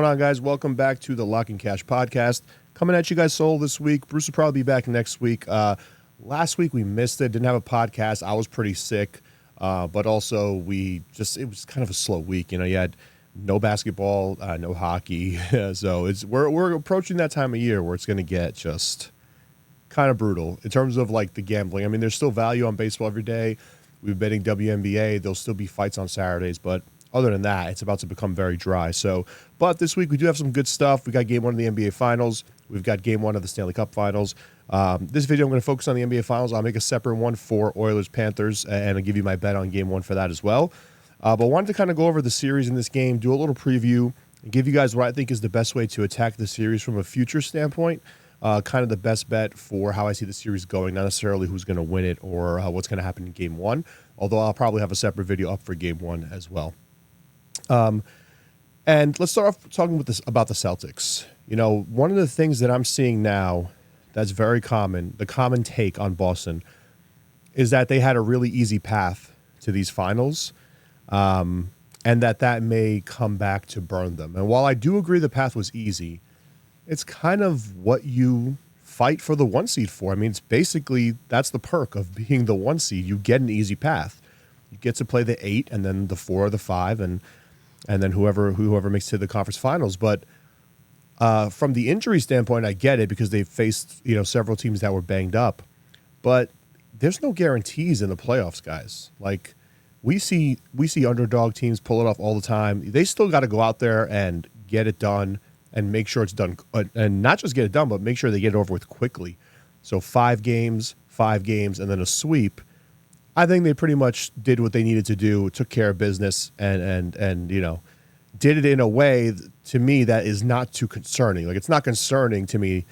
What's going on, guys? Welcome back to the Lock and Cash podcast. Coming at you guys solo this week. Bruce will probably be back next week. Last week we missed it. Didn't have a podcast. I was pretty sick, but also it was kind of a slow week. You had no basketball, no hockey, so we're approaching that time of year where it's going to get just kind of brutal in terms of like the gambling. I mean, there's still value on baseball every day. We've been betting WNBA. There'll still be fights on Saturdays, but other than that, it's about to become very dry. But this week we do have some good stuff. We got Game 1 of the NBA Finals. We've got Game 1 of the Stanley Cup Finals. This video, I'm going to focus on the NBA Finals. I'll make a separate one for Oilers-Panthers, and I'll give you my bet on Game 1 for that as well. But wanted to kind of go over the series in this game, do a little preview, and give you guys what I think is the best way to attack the series from a future standpoint. Kind of the best bet for how I see the series going, not necessarily who's going to win it or what's going to happen in Game 1, although I'll probably have a separate video up for Game 1 as well. And let's start off talking about the Celtics. One of the things that I'm seeing now that's very common, the common take on Boston, is that they had a really easy path to these finals, and that may come back to burn them. And while I do agree the path was easy, it's kind of what you fight for the 1 seed for. I mean, it's basically, that's the perk of being the 1 seed. You get an easy path. You get to play the 8 and then the 4 or the 5 and then whoever makes it to the conference finals. But from the injury standpoint, I get it because they faced several teams that were banged up. But there's no guarantees in the playoffs, guys. Like we see underdog teams pull it off all the time. They still got to go out there and get it done and make sure it's done, and not just get it done, but make sure they get it over with quickly. So 5 games, and then a sweep. I think they pretty much did what they needed to do, took care of business, and did it in a way, to me, that is not too concerning. Like, it's not concerning to me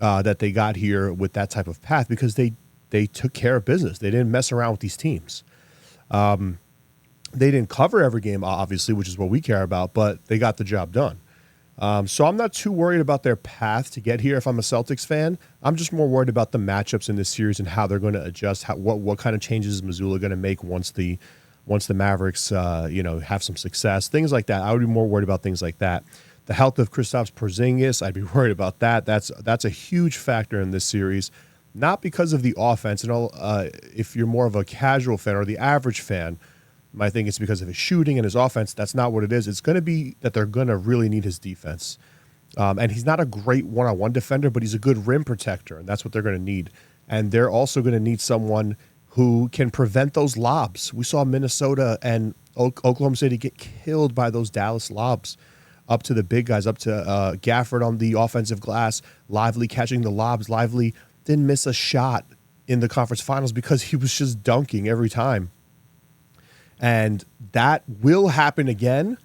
that they got here with that type of path because they took care of business. They didn't mess around with these teams. They didn't cover every game, obviously, which is what we care about, but they got the job done. So I'm not too worried about their path to get here if I'm a Celtics fan. I'm just more worried about the matchups in this series and how they're going to adjust, what kind of changes is Missoula going to make once the Mavericks have some success, things like that. I would be more worried about things like that. The health of Kristaps Porzingis, I'd be worried about that. That's a huge factor in this series, not because of the offense. If you're more of a casual fan or the average fan, I think it's because of his shooting and his offense. That's not what it is. It's going to be that they're going to really need his defense. And he's not a great one-on-one defender, but he's a good rim protector, and that's what they're going to need. And they're also going to need someone who can prevent those lobs. We saw Minnesota and Oklahoma City get killed by those Dallas lobs up to the big guys, up to Gafford on the offensive glass, Lively catching the lobs. Lively didn't miss a shot in the conference finals because he was just dunking every time. And that will happen again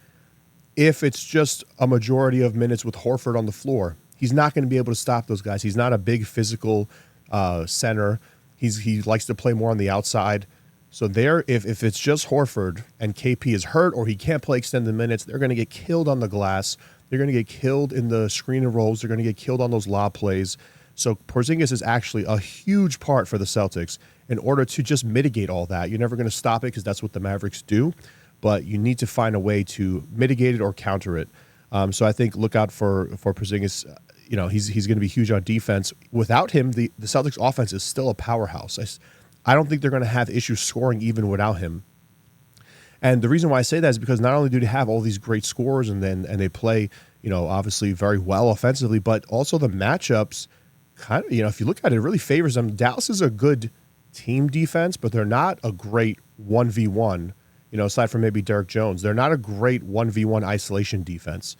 if it's just a majority of minutes with Horford on the floor. He's not going to be able to stop those guys. He's not a big physical center. He likes to play more on the outside. So if it's just Horford and KP is hurt or he can't play extended minutes, they're going to get killed on the glass. They're going to get killed in the screen and rolls. They're going to get killed on those lob plays. So Porzingis is actually a huge part for the Celtics in order to just mitigate all that. You're never going to stop it because that's what the Mavericks do, but you need to find a way to mitigate it or counter it. So I think look out for Porzingis. He's going to be huge on defense. Without him, the Celtics offense is still a powerhouse. I don't think they're going to have issues scoring even without him. And the reason why I say that is because not only do they have all these great scorers and they play, obviously very well offensively, but also the matchups kind of, if you look at it, it really favors them. Dallas is a good team defense, but they're not a great 1v1, aside from maybe Derek Jones. They're not a great 1v1 isolation defense.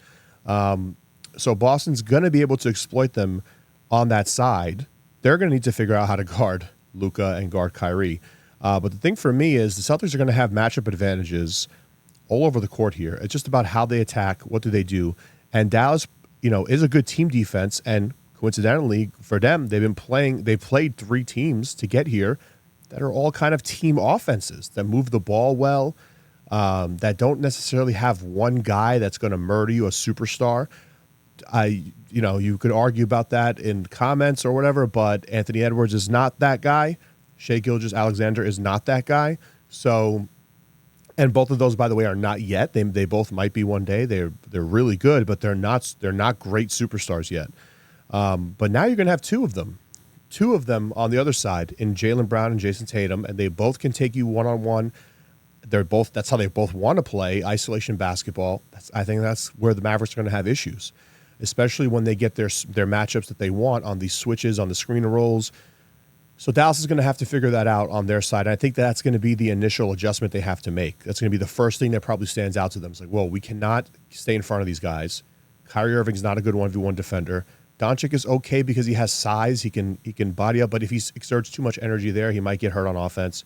So Boston's going to be able to exploit them on that side. They're going to need to figure out how to guard Luka and guard Kyrie. But the thing for me is the Celtics are going to have matchup advantages all over the court here. It's just about how they attack, what do they do. And Dallas, is a good team defense, and coincidentally, for them, they played 3 teams to get here that are all kind of team offenses that move the ball well, that don't necessarily have one guy that's going to murder you, a superstar. You could argue about that in comments or whatever, but Anthony Edwards is not that guy. Shai Gilgeous-Alexander is not that guy. So And both of those, by the way, are not yet. They both might be one day. They're really good, but they're not great superstars yet. But now you're going to have two of them on the other side in Jaylen Brown and Jason Tatum, and they both can take you one-on-one. That's how they both want to play isolation basketball. I think that's where the Mavericks are going to have issues, especially when they get their matchups that they want on these switches, on the screen rolls. So Dallas is going to have to figure that out on their side. And I think that's going to be the initial adjustment they have to make. That's going to be the first thing that probably stands out to them. It's like, well, we cannot stay in front of these guys. Kyrie Irving's not a good 1v1 defender. Doncic is okay because he has size. He can body up, but if he exerts too much energy there, he might get hurt on offense.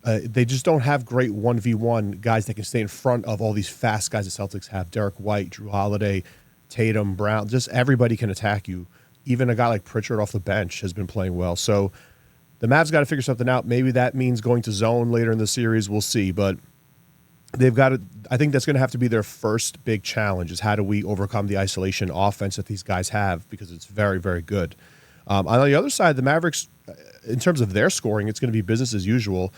They just don't have great 1v1 guys that can stay in front of all these fast guys the Celtics have. Derek White, Drew Holiday, Tatum, Brown. Just everybody can attack you. Even a guy like Pritchard off the bench has been playing well. So the Mavs got to figure something out. Maybe that means going to zone later in the series. We'll see. But they've got to, I think that's going to have to be their first big challenge, is how do we overcome the isolation offense that these guys have, because it's very, very good. On the other side, the Mavericks, in terms of their scoring, it's going to be business as usual.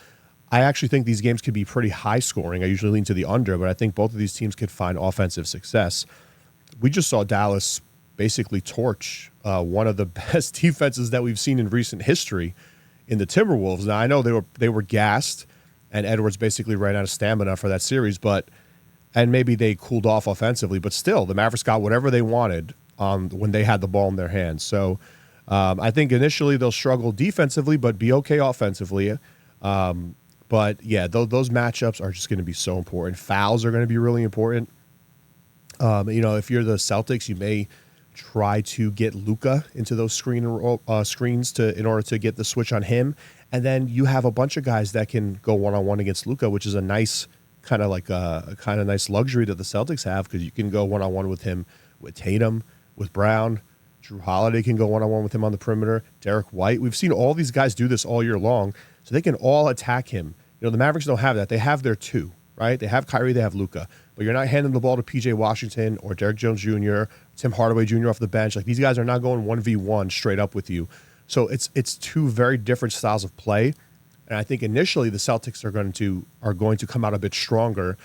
I actually think these games could be pretty high scoring. I usually lean to the under, but I think both of these teams could find offensive success. We just saw Dallas basically torch one of the best defenses that we've seen in recent history in the Timberwolves. Now, I know they were gassed, and Edwards basically ran out of stamina for that series, and maybe they cooled off offensively, but still, the Mavericks got whatever they wanted when they had the ball in their hands. So I think initially they'll struggle defensively, but be okay offensively. But yeah, those matchups are just going to be so important. Fouls are going to be really important. If you're the Celtics, you may try to get Luka into those screens in order to get the switch on him, and then you have a bunch of guys that can go one-on-one against Luka, which is a nice kind of nice luxury that the Celtics have, because you can go one-on-one with him, with Tatum, with Brown. Drew Holiday can go one-on-one with him on the perimeter. Derek White. We've seen all these guys do this all year long, so they can all attack him. The Mavericks don't have that. They have their two, right? They have Kyrie, they have Luka, but you're not handing the ball to P.J. Washington or Derek Jones Jr., Tim Hardaway Jr. off the bench. Like, these guys are not going 1v1 straight up with you. So it's two very different styles of play, and I think initially the Celtics are going to come out a bit stronger.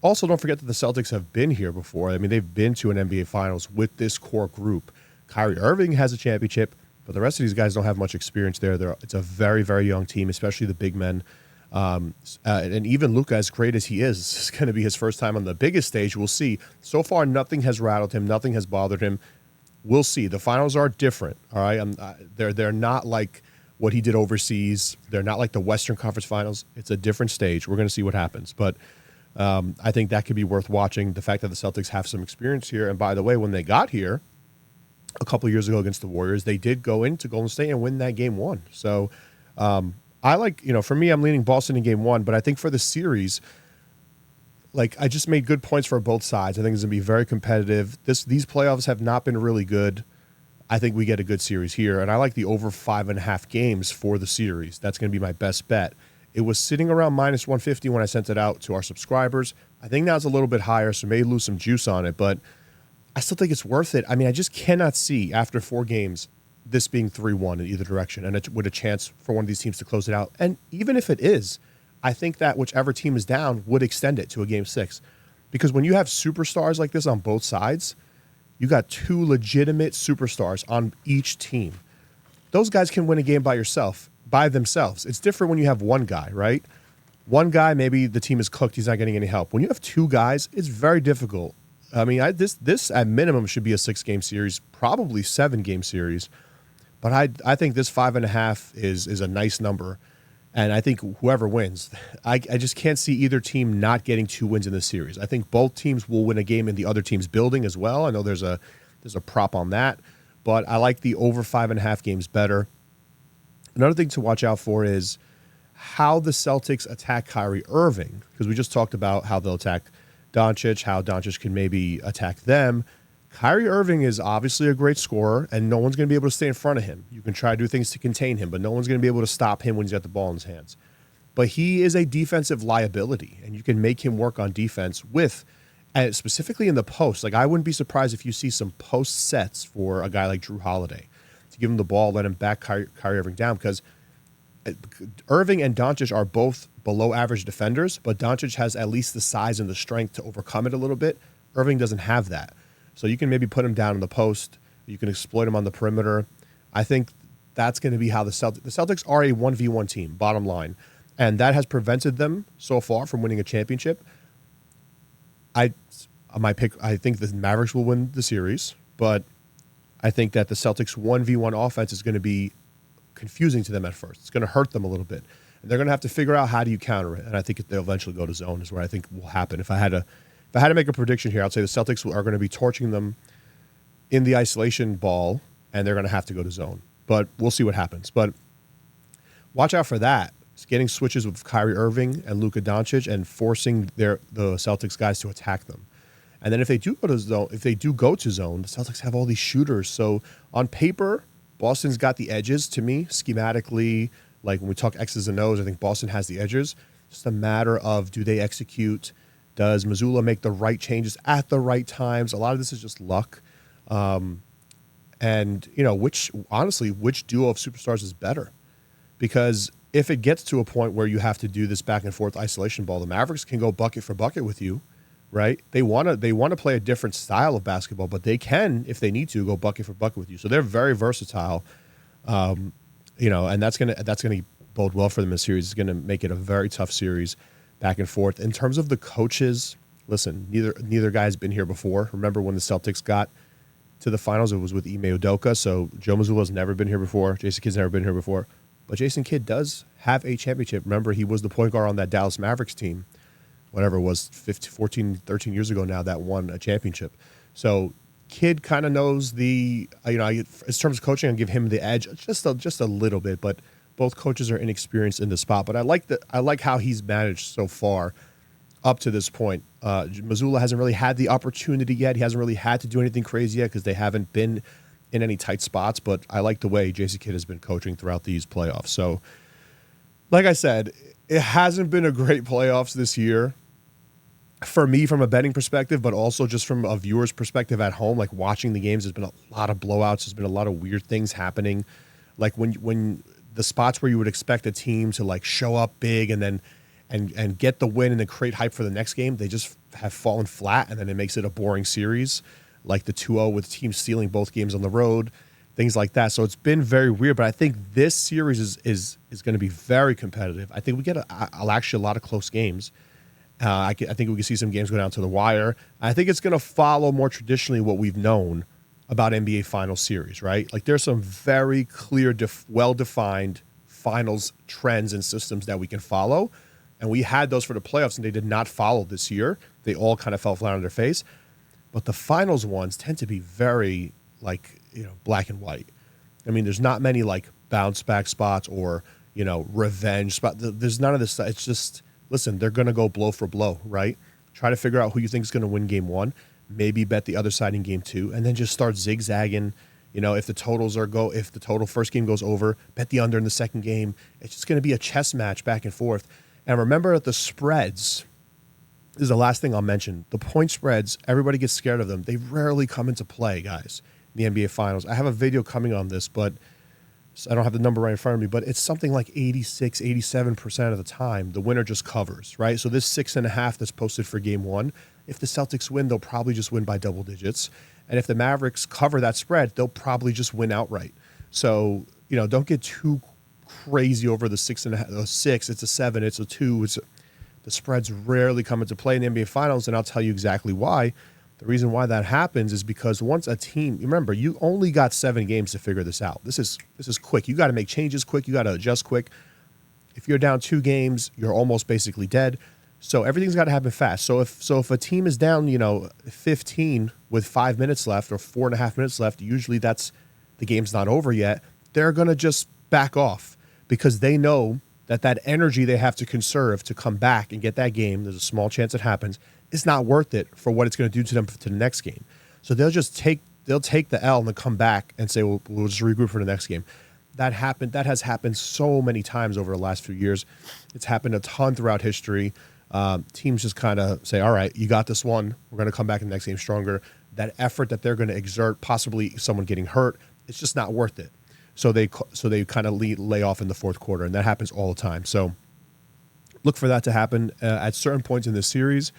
Also, don't forget that the Celtics have been here before. I mean, they've been to an NBA Finals with this core group. Kyrie Irving has a championship, but the rest of these guys don't have much experience there. It's a very, very young team, especially the big men. And even Luka, as great as he is going to be his first time on the biggest stage. We'll see. So far, nothing has rattled him. Nothing has bothered him. We'll see. The finals are different. All right, they're not like what he did overseas. They're not like the Western Conference Finals. It's a different stage. We're going to see what happens. But I think that could be worth watching. The fact that the Celtics have some experience here. And by the way, when they got here a couple of years ago against the Warriors, they did go into Golden State and win that game 1. So I like, for me, I'm leaning Boston in game 1, but I think for the series, I just made good points for both sides. I think it's going to be very competitive. These playoffs have not been really good. I think we get a good series here, and I like the over 5.5 games for the series. That's going to be my best bet. It was sitting around minus 150 when I sent it out to our subscribers. I think now it's a little bit higher, so maybe lose some juice on it, but I still think it's worth it. I mean, I just cannot see after 4 games this being 3-1 in either direction, and with a chance for one of these teams to close it out. And even if it is, I think that whichever team is down would extend it to a game 6. Because when you have superstars like this on both sides, you got 2 legitimate superstars on each team. Those guys can win a game by themselves. It's different when you have one guy, right? One guy, maybe the team is cooked, he's not getting any help. When you have 2 guys, it's very difficult. I mean, this at minimum should be a 6-game series, probably 7-game series. But I think this 5.5 is a nice number, and I think whoever wins, I just can't see either team not getting 2 wins in this series. I think both teams will win a game in the other team's building as well. I know there's a prop on that, but I like the over 5.5 games better. Another thing to watch out for is how the Celtics attack Kyrie Irving, because we just talked about how they'll attack Doncic, how Doncic can maybe attack them. Kyrie Irving is obviously a great scorer, and no one's going to be able to stay in front of him. You can try to do things to contain him, but no one's going to be able to stop him when he's got the ball in his hands. But he is a defensive liability, and you can make him work on defense specifically in the post. I wouldn't be surprised if you see some post sets for a guy like Drew Holiday to give him the ball, let him back Kyrie Irving down, because Irving and Doncic are both below average defenders, but Doncic has at least the size and the strength to overcome it a little bit. Irving doesn't have that. So you can maybe put him down in the post. You can exploit him on the perimeter. I think that's going to be how the Celtics are a 1v1 team, bottom line. And that has prevented them so far from winning a championship. I think the Mavericks will win the series, but I think that the Celtics 1v1 offense is going to be confusing to them at first. It's going to hurt them a little bit. And they're going to have to figure out how do you counter it. And I think they'll eventually go to zone is where I think will happen. If I had to make a prediction here, I'd say the Celtics are going to be torching them in the isolation ball, and they're going to have to go to zone. But we'll see what happens. But watch out for that. It's getting switches with Kyrie Irving and Luka Doncic and forcing the Celtics guys to attack them. And then if they do go to zone, the Celtics have all these shooters. So on paper, Boston's got the edges to me schematically. Like when we talk X's and O's, I think Boston has the edges. Just a matter of do they execute? Does Mazzulla make the right changes at the right times? A lot of this is just luck. And, which duo of superstars is better? Because if it gets to a point where you have to do this back and forth isolation ball, the Mavericks can go bucket for bucket with you, right? They want to play a different style of basketball, but they can, if they need to, go bucket for bucket with you. So they're very versatile, and that's gonna bode well for them in the series. It's gonna make it a very tough series, back and forth. In terms of the coaches, listen, neither guy's been here before. Remember when the Celtics got to the finals, it was with Ime Udoka. So Joe Mazzulla's never been here before. Jason Kidd's never been here before. But Jason Kidd does have a championship. Remember, he was the point guard on that Dallas Mavericks team, whatever it was, 13 years ago now, that won a championship. So Kidd kind of knows in terms of coaching, I'll give him the edge just a little bit. But both coaches are inexperienced in the spot. But I like how he's managed so far up to this point. Mazzulla hasn't really had the opportunity yet. He hasn't really had to do anything crazy yet because they haven't been in any tight spots, but I like the way Jason Kidd has been coaching throughout these playoffs. So, like I said, it hasn't been a great playoffs this year for me from a betting perspective, but also just from a viewer's perspective at home, like watching the games. There's been a lot of blowouts. There's been a lot of weird things happening. Like when the spots where you would expect a team to like show up big and then and get the win and then create hype for the next game, they just have fallen flat, and then it makes it a boring series. Like the 2-0 with teams stealing both games on the road, things like that. So it's been very weird, but I think this series is going to be very competitive. I think we get actually a lot of close games. I think we can see some games go down to the wire. I think it's going to follow more traditionally what we've known about NBA Finals series, right? Like there's some very clear, well-defined finals trends and systems that we can follow, and we had those for the playoffs, and they did not follow this year. They all kind of fell flat on their face. But the finals ones tend to be very black and white. I mean, there's not many like bounce back spots or, revenge spot. There's none of this stuff. It's just, listen, they're going to go blow for blow, right? Try to figure out who you think is going to win game one, maybe bet the other side in game two, and then just start zigzagging. If the total first game goes over, bet the under in the second game. It's just going to be a chess match back and forth. And remember that the spreads, this is the last thing I'll mention. The point spreads, everybody gets scared of them. They rarely come into play, guys, in the NBA Finals. I have a video coming on this, but I don't have the number right in front of me, but it's something like 86, 87% of the time, the winner just covers, right? So this 6.5 that's posted for game one, if the Celtics win, they'll probably just win by double digits. And if the Mavericks cover that spread, they'll probably just win outright. So, don't get too crazy over the 6.5, 6, it's a 7, it's a 2, the spreads rarely come into play in the NBA Finals, and I'll tell you exactly why. The reason why that happens is because once a team, remember, you only got 7 games to figure this out. This is quick. You got to make changes quick. You got to adjust quick. If you're down 2 games, you're almost basically dead. So everything's got to happen fast. So if a team is down, 15 with 5 minutes left or 4.5 minutes left, usually that's the game's not over yet. They're going to just back off because they know that energy they have to conserve to come back and get that game, there's a small chance it happens, it's not worth it for what it's going to do to them to the next game. So they'll take the L and then come back and say, well, we'll just regroup for the next game. That has happened so many times over the last few years. It's happened a ton throughout history. Teams just kind of say, all right, you got this one. We're going to come back in the next game stronger. That effort that they're going to exert, possibly someone getting hurt, it's just not worth it. So they kind of lay off in the fourth quarter, and that happens all the time. So Look for that to happen at certain points in the series.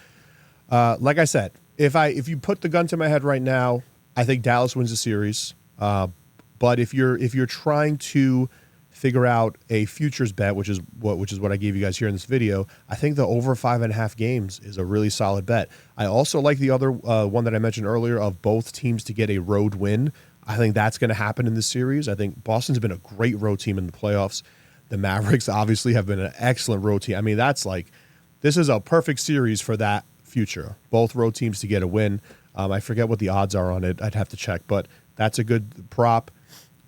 Like I said, if you put the gun to my head right now, I think Dallas wins the series. But if you're trying to figure out a futures bet, which is what I gave you guys here in this video, I think the over 5.5 games is a really solid bet. I also like the other one that I mentioned earlier of both teams to get a road win. I think that's going to happen in this series. I think Boston's been a great road team in the playoffs. The Mavericks obviously have been an excellent road team. I mean, this is a perfect series for that future. Both road teams to get a win. I forget what the odds are on it. I'd have to check, but that's a good prop.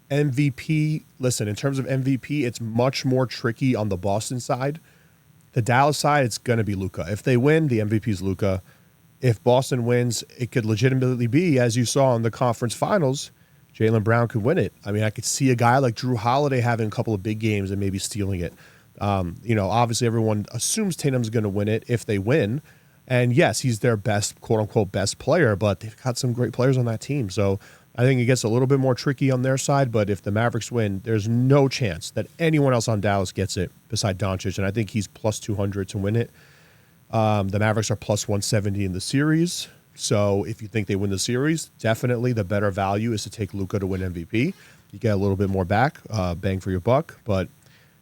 MVP, listen, in terms of MVP, it's much more tricky on the Boston side. The Dallas side, it's going to be Luka. If they win, the MVP is Luka. If Boston wins, it could legitimately be, as you saw in the conference finals, Jaylen Brown could win it. I mean, I could see a guy like Drew Holiday having a couple of big games and maybe stealing it. Obviously everyone assumes Tatum's going to win it if they win. And yes, he's their best, quote unquote, best player, but they've got some great players on that team. So I think it gets a little bit more tricky on their side, but if the Mavericks win, there's no chance that anyone else on Dallas gets it beside Doncic, and I think he's plus 200 to win it. The Mavericks are plus 170 in the series, so if you think they win the series, definitely the better value is to take Luka to win MVP. You get a little bit more back, bang for your buck, but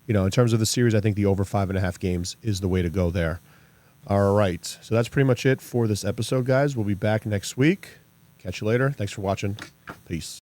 in terms of the series, I think the over 5.5 games is the way to go there. All right, so that's pretty much it for this episode, guys. We'll be back next week. Catch you later. Thanks for watching. Peace.